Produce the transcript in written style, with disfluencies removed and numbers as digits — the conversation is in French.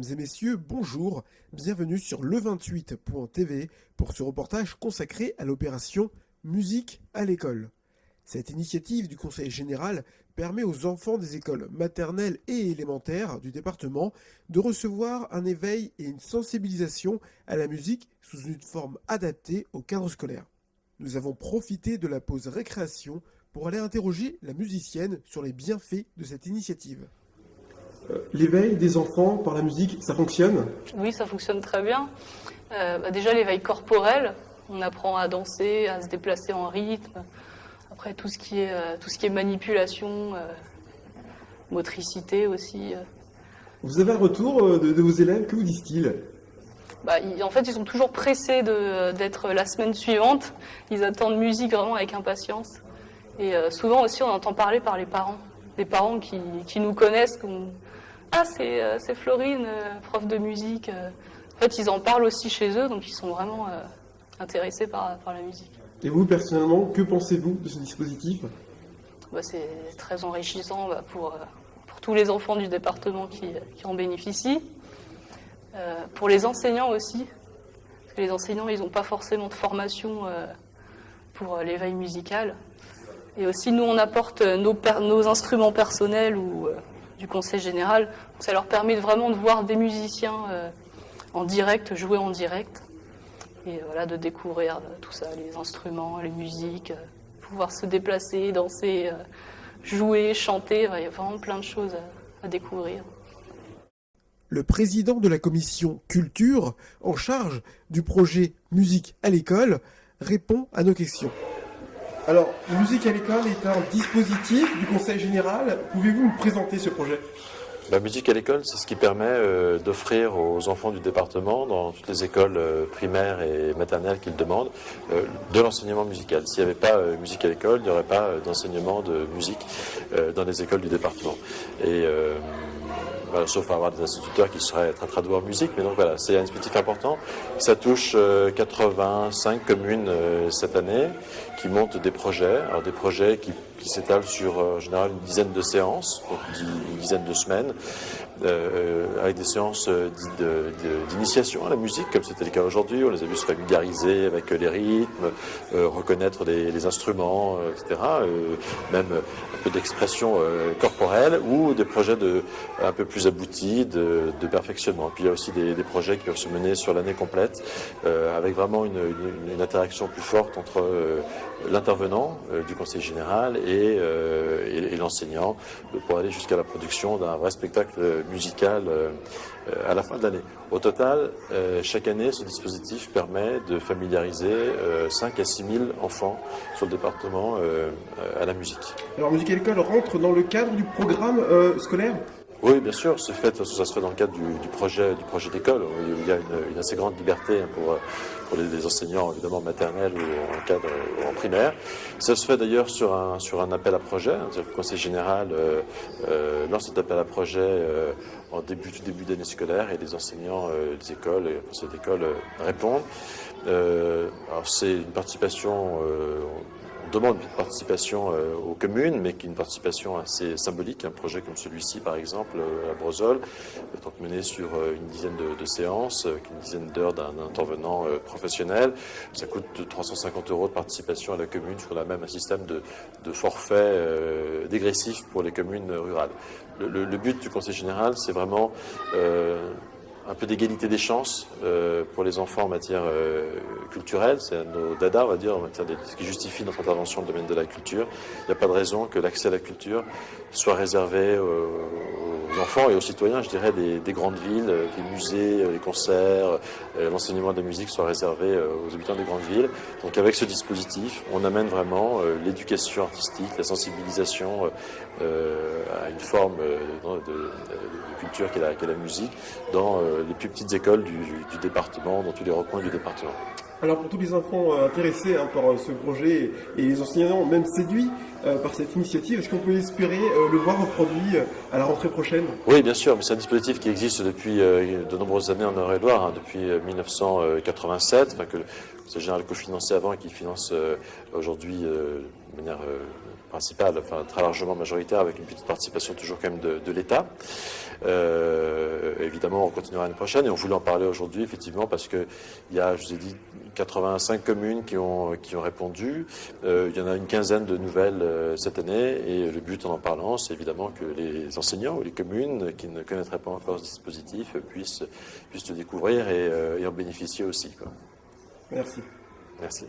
Mesdames et messieurs, bonjour, bienvenue sur le28.tv pour ce reportage consacré à l'opération Musique à l'école. Cette initiative du Conseil général permet aux enfants des écoles maternelles et élémentaires du département de recevoir un éveil et une sensibilisation à la musique sous une forme adaptée au cadre scolaire. Nous avons profité de la pause récréation pour aller interroger la musicienne sur les bienfaits de cette initiative. L'éveil des enfants par la musique, ça fonctionne ? Oui, ça fonctionne très bien. Déjà, l'éveil corporel, on apprend à danser, à se déplacer en rythme. Après, tout ce qui est manipulation, motricité aussi. Vous avez un retour de vos élèves, que vous disent-ils ? En fait, ils sont toujours pressés d'être la semaine suivante. Ils attendent musique vraiment avec impatience. Et souvent aussi, on entend parler par les parents. Les parents qui nous connaissent, ah, c'est Florine, prof de musique. En fait, ils en parlent aussi chez eux, donc ils sont vraiment intéressés par la musique. Et vous, personnellement, que pensez-vous de ce dispositif ? C'est très enrichissant pour tous les enfants du département qui en bénéficient. Pour les enseignants aussi, parce que les enseignants, ils n'ont pas forcément de formation pour l'éveil musical. Et aussi, nous, on apporte nos instruments personnels ou du conseil général. Ça leur permet vraiment de voir des musiciens en direct, jouer en direct. Et voilà, de découvrir tout ça, les instruments, les musiques, pouvoir se déplacer, danser, jouer, chanter. Il y a vraiment plein de choses à découvrir. Le président de la commission culture, en charge du projet Musique à l'école, répond à nos questions. Alors, Musique à l'école est un dispositif du Conseil général. Pouvez-vous nous présenter ce projet ? La musique à l'école, c'est ce qui permet d'offrir aux enfants du département, dans toutes les écoles primaires et maternelles qu'ils demandent, de l'enseignement musical. S'il n'y avait pas musique à l'école, il n'y aurait pas d'enseignement de musique dans les écoles du département. Et voilà, sauf à avoir des instituteurs qui seraient traduits en musique, mais donc voilà, c'est un dispositif important. Ça touche 85 communes cette année qui montent des projets, alors des projets qui s'étalent sur en général une dizaine de séances, donc une dizaine de semaines, avec des séances d'initiation à la musique, comme c'était le cas aujourd'hui. On les a vus se familiariser avec les rythmes, reconnaître les instruments, etc. Même un peu d'expression corporelle, ou des projets un peu plus aboutis de perfectionnement. Puis il y a aussi des projets qui peuvent se mener sur l'année complète, avec vraiment une interaction plus forte entre l'intervenant du conseil général et l'enseignant, pour aller jusqu'à la production d'un vrai spectacle musical à la fin de l'année. Au total, chaque année, ce dispositif permet de familiariser 5 à 6 000 enfants sur le département à la musique. Alors, Musique à l'école rentre dans le cadre du programme scolaire ? Oui, bien sûr, ça se fait dans le cadre du projet d'école. Il y a une assez grande liberté pour les enseignants, évidemment, maternels ou en primaire. Ça se fait d'ailleurs sur un appel à projet. Le Conseil général lance cet appel à projet en début d'année scolaire, et les enseignants des écoles et le conseil d'école répondent. Alors c'est une participation... On demande une participation aux communes, mais qui est une participation assez symbolique. Un projet comme celui-ci, par exemple, à Brozol, étant mené sur une dizaine de séances, une dizaine d'heures d'un intervenant professionnel. Ça coûte 350 € de participation à la commune. On a même un système de forfait dégressif pour les communes rurales. Le but du Conseil général, c'est vraiment un peu d'égalité des chances pour les enfants en matière culturelle. C'est nos dada, on va dire, en matière de ce qui justifie notre intervention dans le domaine de la culture. Il n'y a pas de raison que l'accès à la culture soit réservé aux enfants et aux citoyens, je dirais, des grandes villes, les musées, les concerts, l'enseignement de la musique soit réservé aux habitants des grandes villes. Donc avec ce dispositif, on amène vraiment l'éducation artistique, la sensibilisation à une forme de culture qu'est la musique dans les plus petites écoles du département, dans tous les recoins du département. Alors pour tous les enfants intéressés par ce projet et les enseignants même séduits par cette initiative, est-ce qu'on peut espérer le voir reproduit à la rentrée prochaine ? Oui, bien sûr, mais c'est un dispositif qui existe depuis de nombreuses années en Eure-et-Loire, depuis 1987, que le Conseil général cofinançait avant et qui finance aujourd'hui de manière principale, enfin très largement majoritaire, avec une petite participation toujours quand même de l'État. Évidemment, on continuera l'année prochaine et on voulait en parler aujourd'hui, effectivement, parce qu'il y a, je vous ai dit, 85 communes qui ont répondu. Il y en a une quinzaine de nouvelles cette année et le but en parlant, c'est évidemment que les enseignants ou les communes qui ne connaîtraient pas encore ce dispositif puissent le découvrir et en bénéficier aussi, quoi. Merci. Merci.